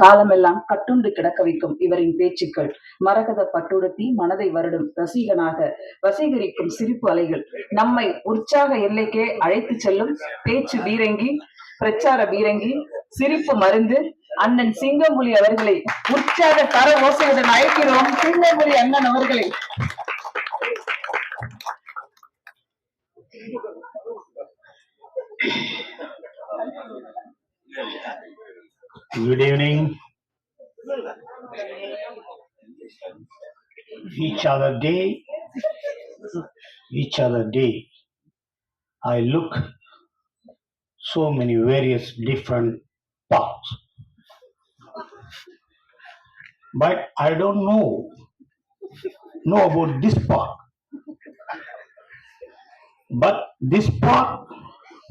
காலமெல்லாம் கட்டுண்டு கிடக்க வைக்கும் இவரின் பேச்சுக்கள் மரகத பட்டுடுத்தி மனதை வருடும் ரசிகனாக வசீகரிக்கும் சிரிப்பு அலைகள் நம்மை உற்சாக எல்லைக்கே அழைத்து செல்லும் பேச்சு பீரங்கி பிரச்சார பீரங்கி சிரிப்பு மருந்து அண்ணன் சிங்கம்புலி அவர்களை உற்சாக கர ஓசையுடன் அழைக்கிறோம். சிங்கம்புலி அண்ணன் அவர்களை. Good evening. Each other day, I look so many various different parts, but I don't know about this part. But this part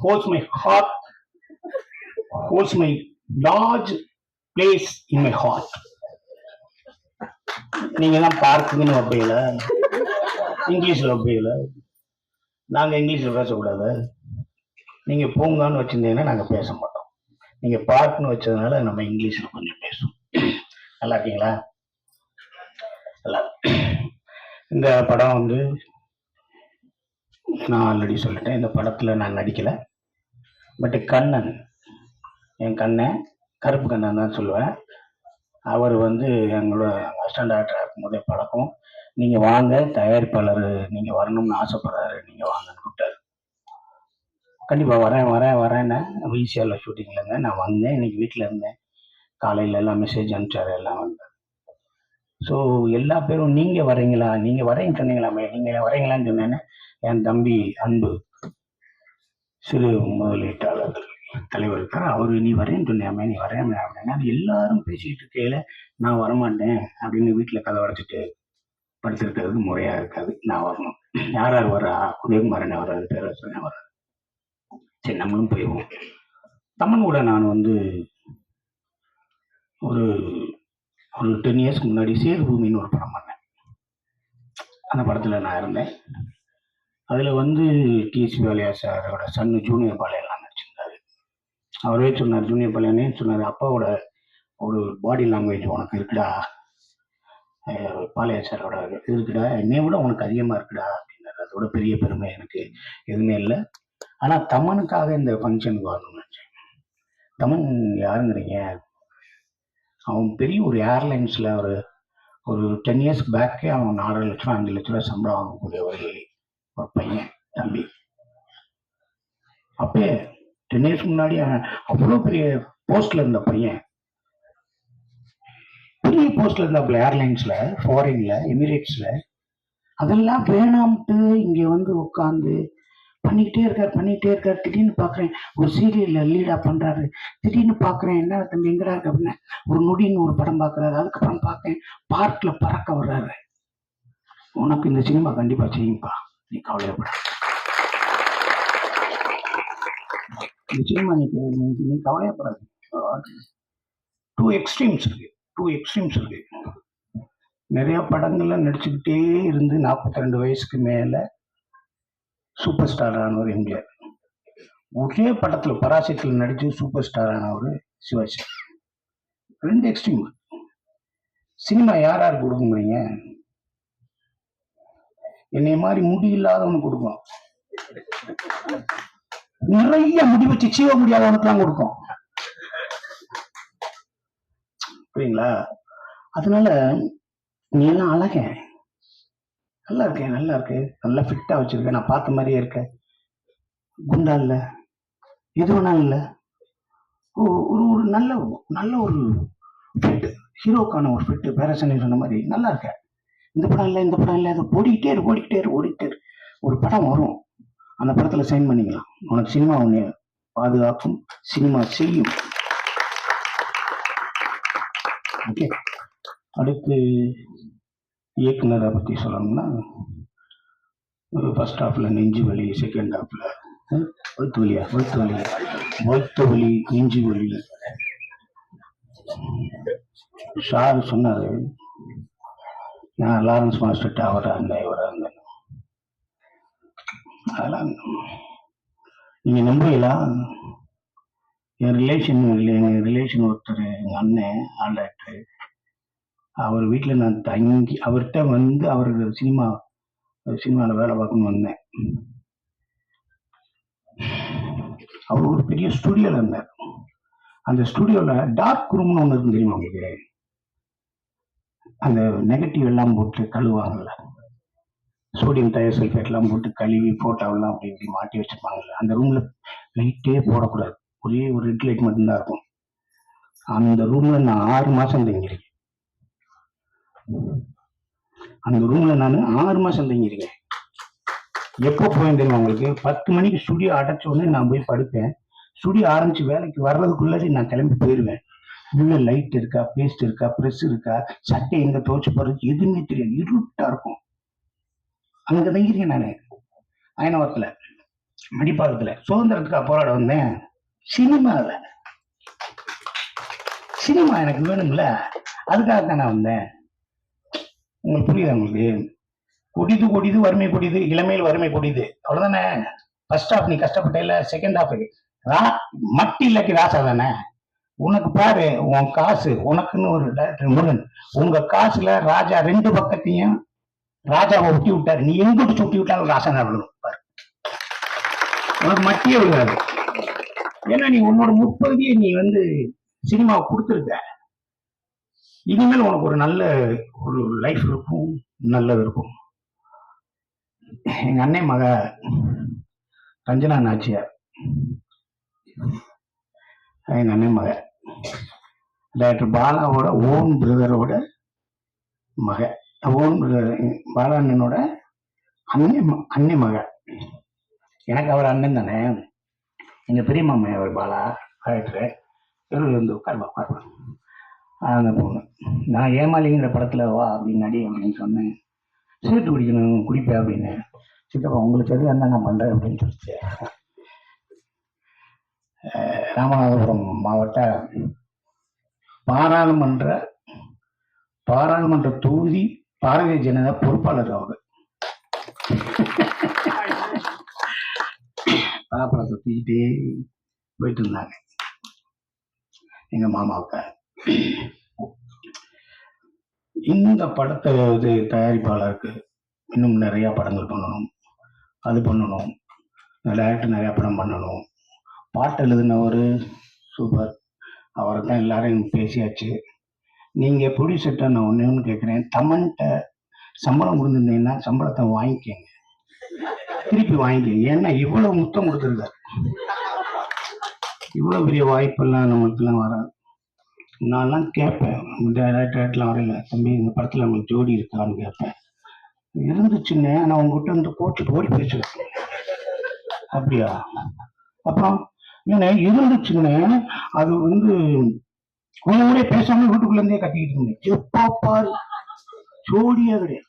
holds my heart, holds my large place in my heart. நீங்க தான் பார்க்குன்னு வைப்பீங்கள, இங்கிலீஷில் வைப்பீங்கள, நாங்கள் இங்கிலீஷில் பேசக்கூடாது. நீங்கள் பூங்கான்னு வச்சுருந்தீங்கன்னா நாங்கள் பேச மாட்டோம். நீங்கள் பார்க்குன்னு வச்சதுனால நம்ம இங்கிலீஷில் கொஞ்சம் பேசுவோம். நல்லா இருக்கீங்களா? நல்லா. இந்த படம் வந்து நான் ஆல்ரெடி சொல்லிட்டேன், இந்த படத்தில் நான் நடிக்கலை. பட் கண்ணன், என் கண்ணன் கருப்பு கண்ணன் தான் சொல்லுவேன். அவர் வந்து எங்களோட அசிஸ்டன்ட் டைரக்டர் இருக்கும்போதே பழக்கம். நீங்கள் வாங்க, தயாரிப்பாளர் நீங்கள் வரணும்னு ஆசைப்படுறாரு, நீங்கள் வாங்கன்னு கூப்பிட்டாரு. கண்டிப்பாக வரேன்னு ஈஸியாக ஷூட்டிங்லங்க நான் வந்தேன். இன்னைக்கு வீட்டில் இருந்தேன். காலையில் எல்லாம் மெசேஜ் அனுப்பிச்சாரு, எல்லாம் வந்தேன். ஸோ எல்லா பேரும் நீங்கள் வரீங்களா, நீங்கள் வரேன்னு சொன்னீங்களாமே, நீங்கள் வரீங்களான்னு சொன்னேன்னு என் தம்பி அன்பு சிறு முதலீட்டாளர்கள் தலைவர் இருக்கார். அவர் நீ வரேன்னு சொன்னியாமே, நீ வரேன் அப்படின்னா எல்லாரும் பேசிக்கிட்டு இருக்கையில நான் வரமாட்டேன் அப்படின்னு வீட்டில் கதை அடைச்சிட்டு படுத்திருக்கிறது முறையாக இருக்காது. நான் வரணும். யார் யார் வரா? உதயகுமாரன் வராது, பேரரசன் வராது. சரி, நம்மளும் போயிடுவோம். தமன் கூட நான் வந்து ஒரு 10 இயர்ஸ்க்கு முன்னாடி சேதுபூமின்னு ஒரு படம் பண்ணேன். அந்த படத்தில் நான் இருந்தேன். அதில் வந்து டிஎஸ்பி பாலையா சாரோட சன்னு ஜூனியர் பாலையெல்லாம் நடிச்சிருந்தாரு. அவரே சொன்னார், ஜூனியர் பாலையானே சொன்னார், அப்பாவோட ஒரு பாடி லாங்குவேஜ் உனக்கு இருக்குடா, பாலையா சாரோட இருக்குடா, என்னை விட உனக்கு அதிகமாக இருக்குடா அப்படின்னாரு. அதோட பெரிய பெருமை எனக்கு எதுவுமே இல்லை. ஆனால் தமனுக்காக இந்த ஃபங்க்ஷனுக்கு வரணும்னு நினச்சேன். தமன் யாருங்கிறீங்க? அவன் பெரிய ஒரு ஏர்லைன்ஸில் ஒரு 10 இயர்ஸ் பேக்கே அவன் 4 லட்சம் 5 லட்ச ரூபா சம்பளம் வாங்கக்கூடிய ஒரு பையன் தம்பி. அப்பயே 10 இயர்ஸ் முன்னாடி அவ்வளோ பெரிய போஸ்ட்ல இருந்த பையன், பெரிய போஸ்ட்ல இருந்தாப்புல ஏர்லைன்ஸ்ல, ஃபாரின்ல, எமிரேட்ஸ்ல. அதெல்லாம் வேணாம்ட்டு இங்கே வந்து உட்காந்து பண்ணிக்கிட்டே இருக்கார். திடீர்னு பார்க்குறேன் ஒரு சீரியல்ல லீடா பண்றாரு. திடீர்னு பார்க்குறேன் என்ன தம்பி எங்கடா இருக்கு அப்படின்னு ஒரு நொடின்னு ஒரு படம் பார்க்குறாரு. அதுக்கப்புறம் பார்க்கேன் பார்க்ல பறக்க வர்றாரு. உனக்கு இந்த சினிமா கண்டிப்பா செய்யும்பா, நீ கவலையப்பட. இந்த சினிமா நீ கவலையப்படாது. டூ எக்ஸ்ட்ரீம்ஸ் இருக்கு. நிறைய படங்கள்ல நடிச்சுக்கிட்டே இருந்து 42 வயசுக்கு மேல சூப்பர் ஸ்டார் ஆனவர் எம்ஜிஆர். ஒரே படத்துல பராசக்தியில் நடிச்சு சூப்பர் ஸ்டார் ஆனவர் சிவாஜி. 2 எக்ஸ்ட்ரீம். சினிமா யார் கொடுக்குறீங்க? என்னை மாதிரி முடி இல்லாதவனுக்கு கொடுக்கும், நிறைய முடி வச்சு சீவ முடியாதவனுக்கு தான் கொடுக்கும். புரியுங்களா? அதனால நீ எல்லாம் அழக, நல்லா இருக்கேன், நல்லா ஃபிட்டா வச்சிருக்கேன், நான் பார்த்த மாதிரியே இருக்கேன், குண்டா இல்ல, எது வேணாலும் இல்ல, ஒரு நல்ல ஒரு ஃபிட், ஹீரோக்கான ஒரு ஃபிட், பேரசன் சொன்ன மாதிரி நல்லா இருக்கேன். இந்த படம் இல்லை, அதை ஓடிக்கிட்டே இரு. ஒரு படம் வரும், அந்த படத்துல சைன் பண்ணிக்கலாம். உனக்கு சினிமா உன்னை பாதுகாக்கும், சினிமா செய்யும். ஓகே. அடுத்து இயக்குனரை பற்றி சொல்லணும்னா, ஃபர்ஸ்ட் ஹாஃப்ல நெஞ்சு வலி, செகண்ட் ஹாஃப்ல வயிற்று வலி, நெஞ்சு வலி. சார் சொன்னாரு, நான் லாரன்ஸ் மாஸ்டர்கிட்ட அவராக இருந்தேன். அதெல்லாம் நீங்க நம்புவீங்களா? எங்கள் ரிலேஷன் ஒருத்தர் எங்கள் அண்ணன் ஆல் டாக்டர். அவர் வீட்டில் நான் தங்கி அவர்கிட்ட வந்து அவருக்கு சினிமாவில் வேலை பார்க்கணும்னு வந்தேன். அவர் ஒரு பெரிய ஸ்டுடியோவில் இருந்தார். அந்த ஸ்டுடியோவில் டார்க் ரூம்னு ஒன்று இருக்கு தெரியுமா உங்களுக்கு? அந்த நெகட்டிவ் எல்லாம் போட்டு கழுவாங்கல்ல, சோடியம் தயோசல்ஃபேட்லாம் போட்டு கழுவி ஃபோட்டோவெல்லாம் அப்படி இப்படி மாட்டி வச்சுருப்பாங்கல்ல, அந்த ரூமில் லைட்டே போடக்கூடாது, ஒரே ஒரு ரெட் லைட் மட்டும்தான் இருக்கும். அந்த ரூமில் நான் 6 மாதம் தங்கியிருக்கேன். அந்த ரூமில் நான் 6 மாதம் தங்கியிருக்கேன். எப்போ போய் தெரியுமா உங்களுக்கு? 10 மணிக்கு ஸ்டுடியோ அடைச்ச உடனே நான் போய் படுப்பேன். ஸ்டுடியோ ஆரம்பிச்சு வேலைக்கு வர்றதுக்குள்ளே நான் கிளம்பி போயிடுவேன். உள்ள லைட் இருக்கா, பேஸ்ட் இருக்கா, ப்ரெஸ் இருக்கா, சட்டை எங்கே துவச்சு போடுறது எதுவுமே தெரியாது, இருட்டாக இருக்கும். அங்கே தங்கியிருக்கேன் நான் அயனவரத்தில், மடிப்பாக்கத்தில். சுதந்திரத்துக்காக போராட வந்தேன். சினிமா எனக்கு வேணும்ல, அதுக்காகத்தான் நான் வந்தேன். உங்களுக்கு புரியுதா? உங்களுக்கு கொடிது வறுமை கொடிது, இளமையில் வறுமை கொடிது, அவ்வளவுதானே. ஃபர்ஸ்ட் ஹாஃப் நீ கஷ்டப்பட்ட இல்ல, செகண்ட் ஹாஃப் மட்டி இல்லாட்டி ராசா தானே. உனக்கு பாரு, உன் காசு உனக்குன்னு ஒரு டைரக்டர் முருகன், உங்க காசுல ராஜா 2 பக்கத்தையும் ராஜாவை ஒட்டி விட்டாரு. நீ எங்கிட்டு சுட்டி விட்டாலும் ராசா நடணும் பாரு, உனக்கு மட்டியே விடாது. ஏன்னா நீ உன்னோட முற்பகுதியை நீ வந்து சினிமாவை கொடுத்துருக்க. இனிமேல் உனக்கு ஒரு நல்ல ஒரு லைஃப் இருக்கும், நல்லது இருக்கும். எங்க அண்ணன் மக ரஞ்சனா நாச்சியார், எங்க அண்ணன் மக டாக்டர் பாலாவோட ஓன் பிரதரோட மக, ஓன் பிரதர் பாலா அண்ணனோட அண்ணன் மக. எனக்கு அவர் அண்ணன் தானே. எங்க பெரிய மாமா அவர் பாலா டாக்டர். வந்து உட்காருவா அந்த பொண்ணு. நான் ஏமாளிங்கிற படத்துல வா அப்படின்னு அப்படின்னு சொன்னேன். சீட்டு குடிக்கணும், குடிப்பேன் அப்படின்னு. சித்தப்பா உங்களுக்கு எது இருந்தால் நான் பண்றேன் அப்படின்னு சொல்லிச்சு. ராமநாதபுரம் மாவட்ட பாராளுமன்ற தொகுதி பாரதிய ஜனதா பொறுப்பாளர் அவர். பலாப்பழத்தை தூக்கிட்டே போயிட்டு இருந்தாங்க எங்க மாமாவுக்கு. இந்த படத்தை தயாரிப்பாளருக்கு இன்னும் நிறைய படங்கள் பண்ணணும், அது பண்ணணும், டைரக்டர் நிறைய படம் பண்ணணும். பாட்டு எழுதினவர் சூப்பர், அவரை தான் எல்லாரும் பேசியாச்சு. நீங்கள் ப்ரொடியூசர்கிட்ட நான் ஒன்று கேட்குறேன், தமன்கிட்ட சம்பளம் கொடுத்துருந்தீங்கன்னா சம்பளத்தை வாங்கிக்கங்க, திருப்பி வாங்கிக்கங்க. ஏன்னா இவ்வளோ முத்தம் கொடுத்துருக்காரு, இவ்வளோ பெரிய வாய்ப்பெல்லாம் நம்மளுக்கெல்லாம் வராது. நான்லாம் கேட்பேன், டேரக்டர்லாம் வரையில, தம்பி இந்த படத்தில் நம்மளுக்கு ஜோடி இருக்கான்னு கேட்பேன். இருந்துச்சுன்னு நான் உங்ககிட்ட வந்து கோச்சுட்டு ஓடி பேசுவேன். அப்படியா? அப்புறம் ஏன்னா இருந்துச்சுன்னு அது வந்து உங்களோட பேசாம வீட்டுக்குள்ள இருந்தே கத்திக்கிட்டு இருந்தேன். எப்பா பாரு ஜோடியா கிடையாது,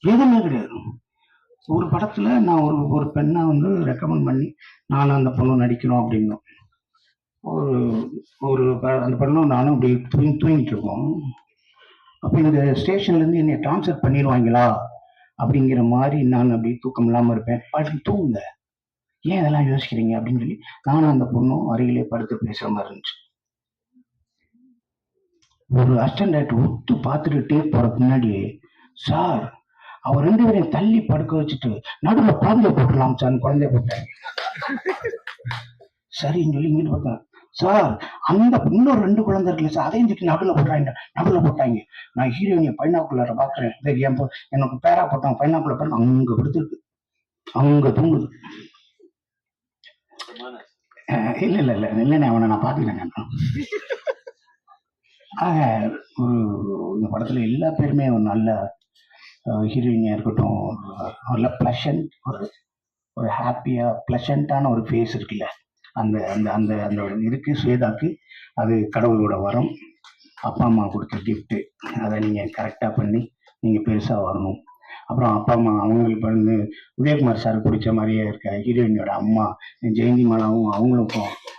எதுவுமே கிடையாது. ஒரு படத்துல நான் ஒரு பெண்ணை வந்து ரெக்கமெண்ட் பண்ணி நானும் அந்த பொண்ணு நடிக்கிறோம் அப்படின்னோம். ஒரு அந்த பொண்ணும் நானும் அப்படி தூங்கிட்டு இருக்கோம். அப்போ இந்த ஸ்டேஷன்ல இருந்து என்னை டிரான்ஸ்ஃபர் பண்ணிடுவாங்களா அப்படிங்கிற மாதிரி நான் அப்படி தூக்கம் இல்லாமல் இருப்பேன். அப்படி தூங்குங்க, ஏன் இதெல்லாம் யோசிக்கிறீங்க அப்படின்னு சொல்லி நானும் அந்த பொண்ணும் அருகிலே படுத்து பேசுற மாதிரி இருந்துச்சு. ஒரு அசிஸ்டன்ட் ஒத்து பார்த்துட்டு டேக் போறதுக்கு முன்னாடி, சார் அவர் 2 பேரையும் தள்ளி படுக்க வச்சுட்டு நடுவில் குழந்தைய போட்டுலாம் சார், குழந்தைய போட்டாங்க. சரின்னு சொல்லி இங்கிட்டு பார்த்தேன், சார் அந்த இன்னொரு 2 குழந்தை இருக்குல்ல சார், அதையும் சொல்லி நடுவில் போட்டாங்க. நான் ஹீரோயினிய பைனாக்குள்ளார பாக்குறேன், எனக்கு பேரா போட்டாங்க, பைனாக்குள்ள பாருங்க அங்க படுத்துருக்கு, அங்க தூங்குது. இல்ல அவனை நான் பாத்துக்கிறேன். ஆக இந்த படத்துல எல்லா பேருமே ஒரு நல்ல ஹீரோயினியா இருக்கட்டும், நல்ல பிளஷன்ட், ஒரு ஹாப்பியா பிளஷண்டான ஒரு ஃபேஸ் இருக்குல்ல, அந்த அந்த அந்த அந்த இருக்கு ஸ்வேதாக்கு. அது கடவுளோட வரம், அப்பா அம்மா கொடுத்த கிஃப்ட்டு. அதை நீங்கள் கரெக்டாக பண்ணி நீங்கள் பெருசாக வரணும். அப்புறம் அப்பா அம்மா அவங்களுக்கு வந்து உதயகுமார் சார் பிடிச்ச மாதிரியே இருக்க ஹீரோயினோட அம்மா ஜெயந்தி மாலாவும்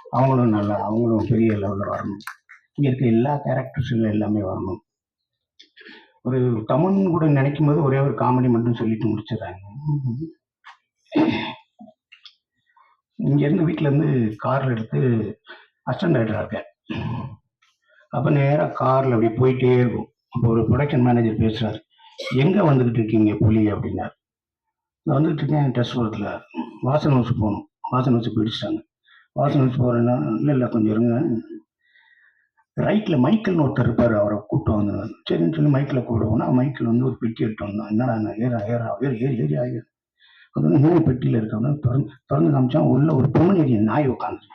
அவங்களும் நல்லா, அவங்களும் பெரிய லெவலில் வரணும். இங்கே இருக்க எல்லா கேரக்டர்ஸும் எல்லாமே வரணும். ஒரு தமன் கூட நினைக்கும் போது ஒரே ஒரு காமெடி மட்டும் சொல்லிட்டு முடிச்சிடறாங்க. இங்கேருந்து வீட்டிலேருந்து காரில் எடுத்து அசிஸ்டன்ட் டைரக்டராக இருக்கேன். அப்போ நேராக காரில் அப்படி போயிட்டே இருக்கும். அப்போ ஒரு ப்ரொடக்ஷன் மேனேஜர் பேசுகிறாரு, எங்கே வந்துக்கிட்டு இருக்கீங்க புலி அப்படின்னாரு. நான் வந்துக்கிட்டு இருக்கேன் டெஸ்ட்புரத்தில் வாசன் ஹவுஸ் போகணும். வாசன் ஹவுஸ் பிடிச்சிட்டாங்க. வாசன் ஹவுஸ் போகிறேன்னா இல்லை கொஞ்சம் இருங்க, ரைட்டில் மைக்கிள்னு ஒருத்தர் இருப்பார், அவரை கூப்பிட்டு வந்தேன். சரின்னு சொல்லி மைக்கில் கூப்பிடுவோம்னா மைக்கில் வந்து ஒரு பெட்டி எடுத்து வந்தான். என்னடா ஏறா அது வந்து மூணு பெட்டியில் இருக்கவங்க திறந்து காமிச்சா உள்ள ஒரு பொம்மனேரியன் நாய் உட்காந்து.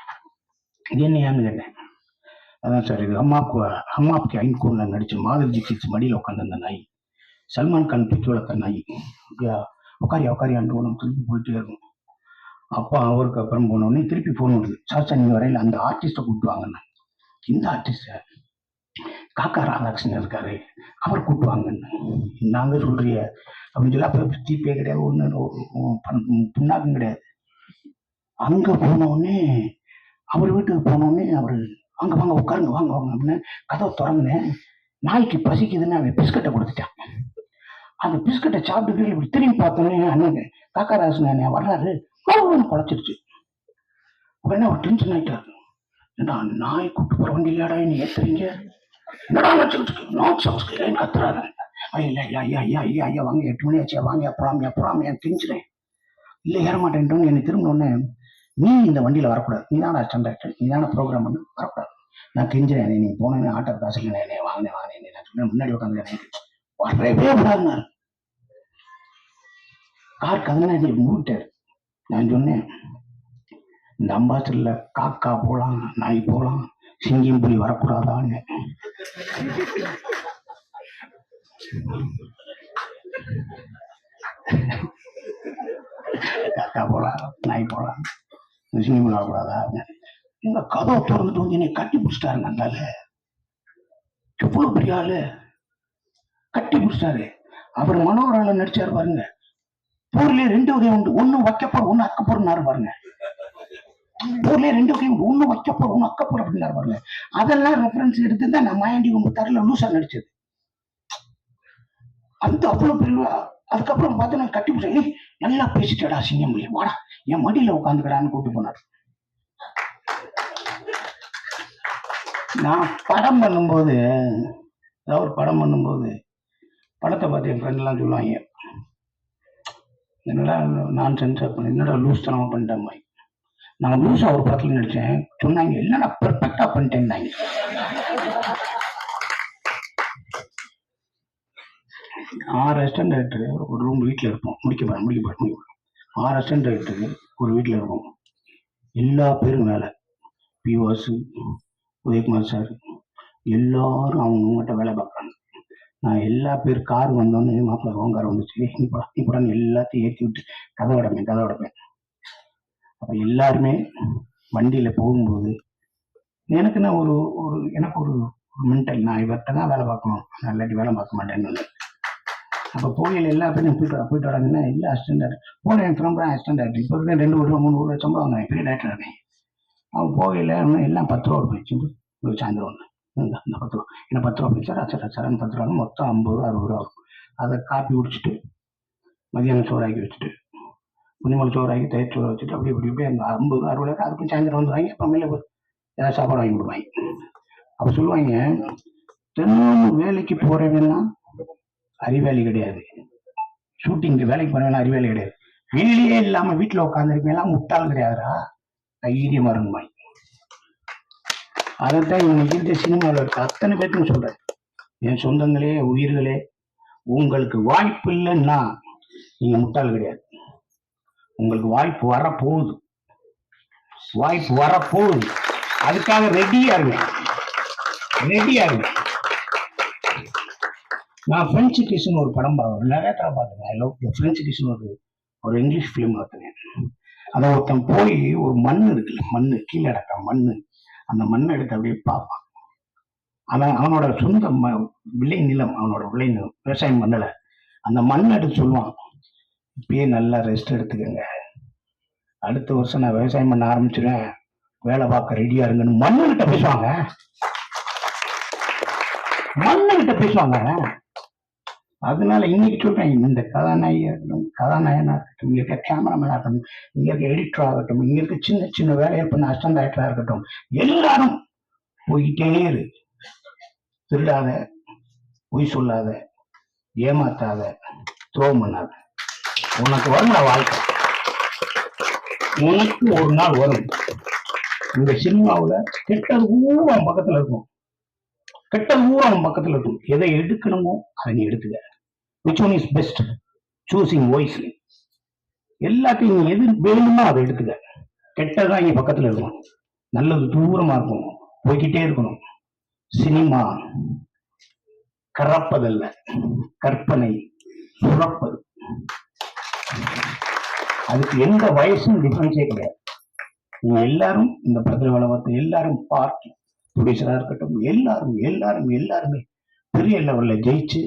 இது என்னையான்னு கேட்டேன். அதான் சார் இது அம்மாவுக்கு ஐங்கூரில் நடிச்ச மாதவி தீட்சித் மடியில் உட்காந்து அந்த நாய், சல்மான் கான் பிச்சு வளர்த்த நாய். அப்படியா உக்காரியான்னு ஒன்று திருப்பி போயிட்டே இருக்கும். அப்பா அவருக்கு அப்புறம் போனோடனே திருப்பி ஃபோன் வருது, சார் நீங்கள் வரையில் அந்த ஆர்டிஸ்ட்டை கூப்பிட்டுவாங்கண்ணா. இந்த ஆர்டிஸ்ட காக்கா ராதாகிருஷ்ணன் இருக்காரு, அவர் கூப்பிட்டுவாங்கன்னு. நாங்க சொல்றிய அப்படின்னு சொல்லி அப்போ தீப்பே கிடையாது, ஒன்று புண்ணாக்கும் கிடையாது. அங்க போனோடனே அவர் வீட்டுக்கு போனோடனே அவர் அங்க வாங்க உட்காருங்க வாங்க அப்படின்னு கதவை திறந்தேன். நாய்க்கு பசிக்குதுன்னு அவன் பிஸ்கட்டை கொடுத்துட்டான். அந்த பிஸ்கட்டை சாப்பிட்டு இப்படி திரும்பி பார்த்தோன்னே அண்ணன் காக்கா ராதாகிருஷ்ணன் வர்றாரு, குழச்சிருச்சு. உடனே அவர் டென்ஷன் ஆயிட்டாரு. ஏன்னா நாய் கூப்பிட்டு போற வண்டி இல்லடா நீ ஏத்துறீங்க, என்னடா வச்சுக்கிட்டு கத்துறாரு. ஐயா வாங்க 8 மணி ஆச்சு, வாங்க அப்புறம் கெஞ்சுறேன். இல்லை ஏற மாட்டேன்ட்டோன்னு என்னை திரும்பினோடனே, நீ இந்த வண்டியில வரக்கூடாது, நீ தானே அசிஸ்டன்ட், நீ தானே ப்ரோக்ராம் பண்ணு, வரக்கூடாது. நான் கெஞ்சுறேன், நீ போனேன்னு ஆட்டோ காசு இல்லை, என்னை வாங்கினேன் நான் சொன்னேன், முன்னாடி உட்காந்து வரவே கூடாதுனாரு. கார் கதனை மூட்டாரு. நான் சொன்னேன், இந்த அம்பாசடர்ல காக்கா போலாம், நாய் போலாம், சிங்கம் புலி வரக்கூடாதான்னு. காக்கா போலாம், நாய் போலாம், சிங்கம் புலி வரக்கூடாதா? எங்க கதவை திறந்துட்டு வந்து என்னை கட்டி பிடிச்சிட்டாருங்க. அந்தால எவ்வளவு பெரிய ஆளு, கட்டி பிடிச்சிட்டாரு. அவர் மனோகரால நடிச்சாரு பாருங்க. ஊர்லயே 2 வகை உண்டு, ஒண்ணு வைக்கப்போர் ஒண்ணு அக்கப்போர்னாரு பாருங்க. ஊர்லயே 2 வகை உண்டு, ஒண்ணு வைக்கப்போர் ஒண்ணு அக்கப்போர் அப்படின்னாரு பாருங்க. அதெல்லாம் ரெஃபரன்ஸ் எடுத்து தான் நான் மாயாண்டி உங்க தரல லூசா நடிச்சது. அந்த அவ்வளவு பெரிய. அதுக்கப்புறம் பார்த்து நான் கட்டி பிடிச்சேன், நல்லா பேசிட்டடா சிங்கம் புலி, வாடா என் மடியில உட்காந்துக்கடான்னு கூப்பிட்டு போனார். நான் படம் பண்ணும்போது, ஏதாவது ஒரு படம் பண்ணும்போது படத்தை பார்த்து என் ஃப்ரெண்ட் எல்லாம் சொல்லுவாங்க, என்னடா நான் சென்சார் பண்ண, என்னடா லூஸ் தனமா பண்ணிட்டேன் மாதிரி. நான் லூஸா ஒரு படத்துல நடிச்சேன், சொன்னாங்க என்னடா பெர்ஃபெக்டா பண்ணிட்டேன். 6 அசிஸ்டன்ட் டைரக்டர் ஒரு ரூம் வீட்டில் இருப்போம், முடிக்க போறேன் 6 அசிஸ்டன்ட் டைரக்டர் ஒரு வீட்டில் இருப்போம். எல்லா பேரும் வேலை, பிவாசு, உதயகுமார் சார் எல்லாரும் அவங்ககிட்ட வேலை பார்க்குறாங்க. நான் எல்லா பேர் கார் வந்தோடனே மாப்பிள்ள ஓங்கார் வந்துச்சு, நீ படம் எல்லாத்தையும் ஏற்றி விட்டு கதை உடைப்பேன். அப்போ எல்லாருமே வண்டியில போகும்போது எனக்குன்னா எனக்கு ஒரு மென்டல், நான் இவர்கிட்ட தான் வேலை பார்க்கணும், நான் இல்லாட்டி வேலை பார்க்க மாட்டேன்னு. அப்போ போகையில் எல்லா பேரும் போயிட்டு வராங்கன்னா எல்லா அசிஸ்டன்ட் போன என் ஃப்ரெண்ட் அசிஸ்டன்ட் டைரக்டர், இப்போ 2 வருஷம் 3 வருஷம் சம்பளம் வாங்க, பெரிய டைரக்டர் இருக்கேன். அவன் போகையில் எல்லாம் 10 ரூபா போயிடுச்சு. சாயந்தரம் ஒன்று இந்த 10 ரூபா, என்ன 10 ரூபா போயிடுச்சா, சரி 10 ரூபா மொத்தம் 50 ரூபா 60 ரூபா இருக்கும். அதை காப்பி குடிச்சிட்டு மதியானம் சோறாக்கி வச்சுட்டு குனிமல் சோறாக்கி தயிர் சோறு வச்சுட்டு அப்படி இப்படி அந்த 50 ரூபா 60 ரூபா அதுக்கும் சாயந்தரம் வந்துடுவாங்க. அப்புறமேல ஏதாவது சாப்பாடு வாங்கி கொடுப்பாங்க. அப்போ சொல்லுவாங்க, தினமும் வேலைக்கு போறவன்னா அறிவாளி கிடையாது, ஷூட்டிங்க்கு வேலைக்கு போறவனா அறிவாளி கிடையாது, வேலையே இல்லாம வீட்டுல உட்காந்துருக்கேன் முட்டாள் கிடையாதுடா, தைரியமா இருக்குமாய். அதைத்தான் இன்னைக்கு இருக்க சினிமாவில் இருக்க அத்தனை பேருக்கும் சொல்றேன். என் சொந்தங்களே, உயிர்களே, உங்களுக்கு வாய்ப்பு இல்லைன்னா நீங்க முட்டாள் கிடையாது. உங்களுக்கு வாய்ப்பு வரப்போகுது, அதுக்காக ரெடியா இருங்க. நான் பிரெஞ்சு கிஸ்ன்னு ஒரு படம் நிறைய தடவை பார்த்துருக்கேன். பிரெஞ்சு கிஸ்ன்னு ஒரு இங்கிலீஷ் பிலிம் பார்த்துருக்கேன். அதை ஒருத்தன் போய் ஒரு மண் இருக்குல்ல, மண்ணு கீழே அடக்க மண்ணு, அந்த மண்ணை எடுத்து அப்படியே பார்ப்பான். அவனோட சொந்த விளை நிலம், விவசாயம் பண்ணல, அந்த மண்ணை எடுத்து சொல்லுவான், இப்பயே நல்லா ரெஸ்ட் எடுத்துக்கங்க, அடுத்த வருஷம் நான் விவசாயம் பண்ண ஆரம்பிச்சிருவேன், வேலை பார்க்க ரெடியா இருங்கன்னு மண்ணுகிட்ட பேசுவாங்க. அதனால இன்னைக்கு சொல்றேன், இந்த கதாநாயகியா இருக்கட்டும், கதாநாயகனா இருக்கட்டும், இங்க இருக்க கேமராமேனா இருக்கட்டும், இங்க இருக்க எடிட்டரா இருக்கட்டும், இங்க இருக்க சின்ன சின்ன வேலையை பண்ண அசிஸ்டன்ட் டைரக்டரா இருக்கட்டும், எல்லாரும் போய்கிட்டே இரு. திருடாத, பொய் சொல்லாத, ஏமாத்தாத, துரோகம் பண்ணாத. உனக்கு வரும் வாழ்க்கை, உனக்கு ஒரு நாள் வரும். இந்த சினிமாவுல கெட்டது ஊரம் அவன் பக்கத்துல இருக்கும், கெட்டது ஊரம் அவன் பக்கத்துல இருக்கும். எதை எடுக்கணுமோ அதை நீ எடுத்துக்க. which one is best, choosing wisely. எல்லாத்தையும் நீ எது வேணுமோ அதை எடுத்துக்க. கெட்டதான் இங்க பக்கத்துல இருக்கும், நல்லது தூரமா இருக்கும். போய்கிட்டே இருக்கணும். சினிமா கறப்பதல்ல, கற்பனை சுரப்பது. அதுக்கு எந்த வயசும் டிஃபரன்ஸே கிடையாது. நீங்க எல்லாரும் இந்த படத்துல வேலை பார்த்து எல்லாரும் பார்த்து ப்ரொடியூசரா இருக்கட்டும், எல்லாரும் எல்லாரும் எல்லாருமே பெரிய லெவல்ல ஜெயிச்சு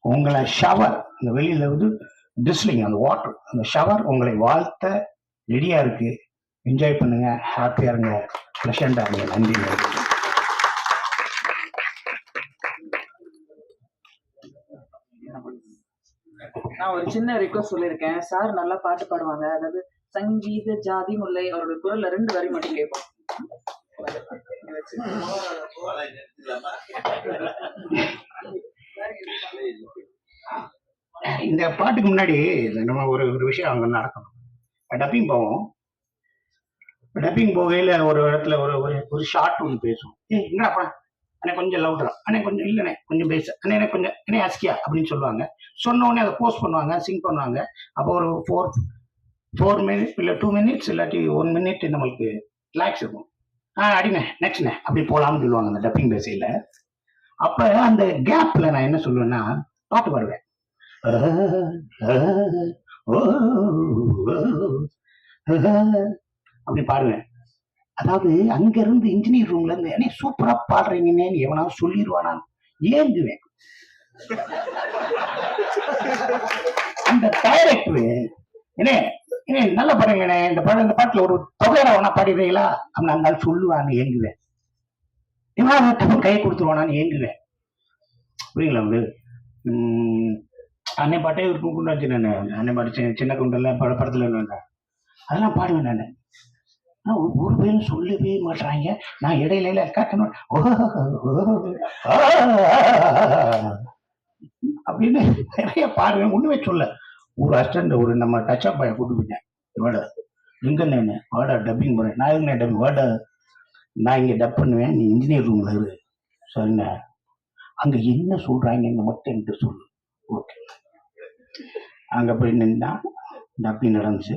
உங்களை ஷவர், இந்த வெளியில வந்து டிஸ்லிங் அந்த வாட்டர், அந்த ஷவர் உங்களை வாழ்த்த ரெடியா இருக்கு. என்ஜாய் பண்ணுங்க, ஹாப்பியா இருங்க, பிளஷண்டா இருங்க. நன்றி. நான் ஒரு சின்ன ரிக்வஸ்ட் சொல்லியிருக்கேன். சார் நல்லா பாட்டு பாடுவாங்க. அதாவது சங்கீத ஜாதி முல்லை அவருடைய குரல்ல 2 வரி மட்டும் கேட்போம். இந்த பாட்டுக்கு முன்னாடி நம்ம ஒரு விஷயம் அங்க நடக்கணும். டப்பிங் போவோம். டப்பிங் போகையில ஒரு இடத்துல ஒரு ஒரு ஷார்ட் ஒன்று பேசும். என்னப்பா அண்ணே கொஞ்சம் லவுடரா, அண்ணே கொஞ்சம் இல்லைண்ணே கொஞ்சம் பேச, அண்ணே கொஞ்சம் என்ன அஸ்கியா அப்படின்னு சொல்லுவாங்க. சொன்ன உடனே அதை போஸ்ட் பண்ணுவாங்க, சிங் பண்ணுவாங்க. அப்போ ஒரு 4 மினிட்ஸ் இல்லை 2 மினிட்ஸ் இல்லாட்டி 1 மினிட் நம்மளுக்கு ரிலாக்ஸ் இருக்கும். அடிண்ணே நெக்ஸ்ட்ண்ணே அப்படி போகலாம்னு சொல்லுவாங்க அந்த டப்பிங் பேசையில. அப்ப அந்த கேப்ல நான் என்ன சொல்லுவேன்னா பாட்டு பாடுவேன். அப்படி பாடுவேன். அதாவது அங்க இருந்து இன்ஜினியர் ரூம்ல இருந்து என்ன சூப்பரா பாடுறீங்கன்னு எவனாவது சொல்லிடுவானா ஏங்குவேன். அந்த டைரக்டர் என்ன என்ன நல்லா பாருங்கண்ணே, இந்த பாட்டுல ஒரு தொகையில வேணா பாடிடுறீங்களா அப்படின்னு அந்த சொல்லுவான்னு ஏங்குவேன். இவன் கை கொடுத்துருவானான்னு ஏங்குவேன். புரியுங்களா உங்களுக்கு? அன்னை பாட்டே இருக்கும் கொண்டு வச்சு நான் அன்னை பாட்டு சின்ன குண்டல படத்துல அதெல்லாம் பாடுவேன் நான். ஒரு பேரும் சொல்லவே மாட்டாங்க. நான் இடையில காட்டணும் அப்படின்னு நிறைய பாடுவேன். ஒண்ணுமே சொல்ல ஒரு அசிஸ்டன்ட் ஒரு நம்ம டச்சப் பாய கூட்டு போயிட்டேன். வாடா எங்க நான் வாடா டப்பிங் போறேன். நான் எங்க டப்பிங் வாடா, நான் இங்க டப் பண்ணுவேன், நீ இன்ஜினியர் ரூம்ல இரு. சரிண்ண, அங்க என்ன சொல்றாங்கன்னு மட்டும் என்கிட்ட சொல்லு. ஓகே. அங்க போய் நின்னா டப்பிங் நடந்துச்சு,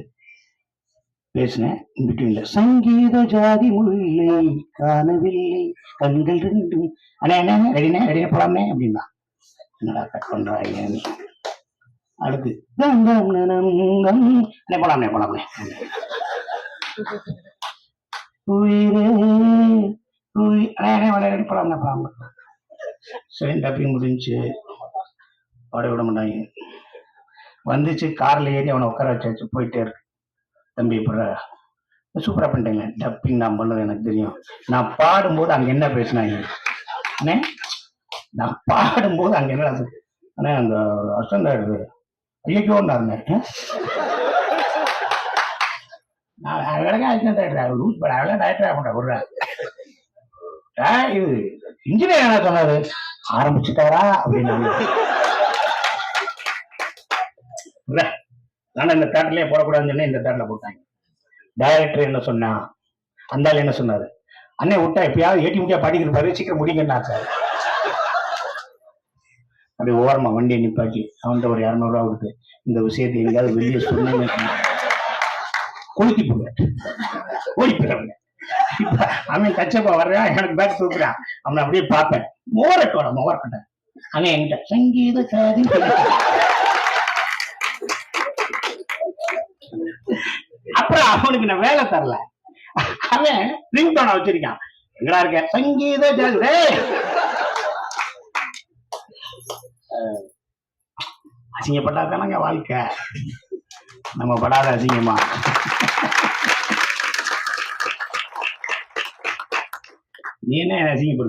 பேசினேன். பிட்வீன்ல சங்கீத ஜாதி முல்லை காணவில்லை கண்கள் 2 அண்ணே என்ன ரெடினே ரெடினே போலாம்னே அப்படின்னா என்னடா கட் பண்றாங்க. அடுத்து அண்ணே போலாம்னே போலாம்னே உயிரே அண்ணே விளையாடி போலாம்னே போலாம்னே. சரி டப்பிங் முடிஞ்சு பாட விட மாட்டாங்க. வந்துச்சு கார்ல ஏறி அவனை உட்கார வச்சாச்சு. போயிட்டே இருக்கு. தம்பி இப்ப சூப்பரா பண்ணிட்டேங்க டப்பிங், நான் பண்ணது எனக்கு தெரியும். நான் பாடும்போது அங்க என்ன பேசினாங்க அண்ணே, நான் பாடும்போது அங்க என்ன அண்ணே அந்த அசந்தாரு ஐயோன்னாருங்க. நான் லூஸ் பட அவ்வளோ டைரக்டர் ஆக விடுறேன். இது இன்ஜினியர் என்ன சொன்னாரு, ஆரம்பிச்சுட்டாரா அப்படின்னு. ஆனா இந்த தேட்டர்லயே போடக்கூடாதுன்னு சொன்னா இந்த தேட்டர்ல போட்டாங்க. டைரக்டர் என்ன சொன்னா, அந்த ஆள் என்ன சொன்னாரு, அண்ணே விட்டா எப்பயாவது ஏட்டி முட்டியா பாடிக்கிட்டு சீக்கிரம் முடிங்கன்னா சார். அப்படி ஓரமா வண்டியை நிப்பாட்டி அவன்கிட்ட ஒரு 200 ரூபா கொடுத்து இந்த விஷயத்தை எங்கேயாவது வெளியே சொன்னேன்னு கொளுத்தி போடுவேன், ஓடி போயிடுறேன். அவன் தச்சப்பா வர்றான், எனக்கு பேக் தூக்குறான், அவனை அப்படியே பார்ப்பேன். மோவரட்டேன் அவன் என்கிட்ட சங்கீத சாதி. அப்புறம் அவனுக்கு நான் வேலை தரல, அவன் ரிங் டோனை வச்சிருக்கான். எங்கடா இருக்க சங்கீத ஜாதி. அசிங்கப்பட்டா தானங்க வாழ்க்கை, நம்ம படாத அசிங்கமா. நீ என்ன அசிங்கப்படுத்த